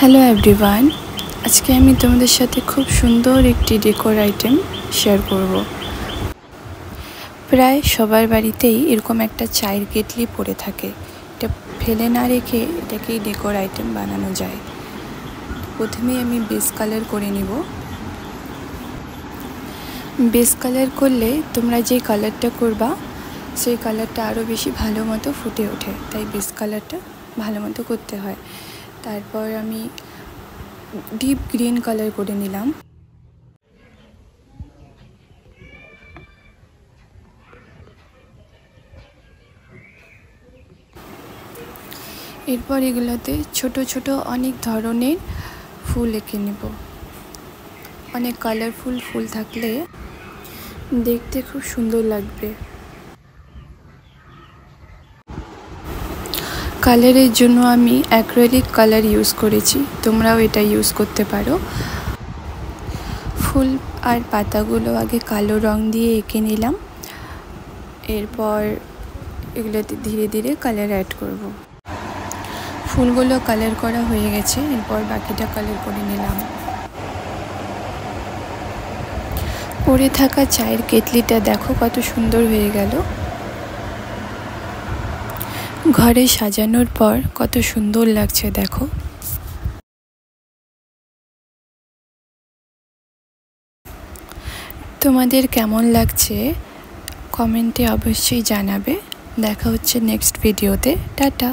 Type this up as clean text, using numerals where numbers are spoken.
Hello everyone, আজকে আমি তোমাদের সাথে খুব সুন্দর একটি ডেকোর আইটেম শেয়ার করব। প্রায় সবার বাড়িতেই এরকম একটা চায়ের কেটলি পড়ে থাকে। এটা ফেলে না রেখে এটাকেই ডেকোর আইটেম বানানো যায়। প্রথমে আমি বেস কালার করে নিব। বেস কালার করলে তোমরা যে কালারটা করবা সেই কালারটা আরও বেশি ভালো মতো ফুটে ওঠে, তাই বেস কালারটা ভালো মতো করতে হয়। তারপর আমি ডিপ গ্রিন কালার করে নিলাম। এরপর এগুলোতে ছোট ছোট অনেক ধরনের ফুল এঁকে নেব। অনেক কালারফুল ফুল থাকলে দেখতে খুব সুন্দর লাগবে। কালারের জন্য আমি অ্যাক্রিলিক কালার ইউজ করেছি, তোমরাও এটা ইউজ করতে পারো। ফুল আর পাতাগুলো আগে কালো রং দিয়ে এঁকে নিলাম। এরপর এগুলোতে ধীরে ধীরে কালার অ্যাড করব। ফুলগুলো কালার করা হয়ে গেছে, এরপর বাকিটা কালার করে নিলাম। পড়ে থাকা চায়ের কেটলিটা দেখো কত সুন্দর হয়ে গেল। ঘরে সাজানোর পর কত সুন্দর লাগছে দেখো। তোমাদের কেমন লাগছে কমেন্টে অবশ্যই জানাবে। দেখা হচ্ছে নেক্সট ভিডিওতে। টাটা।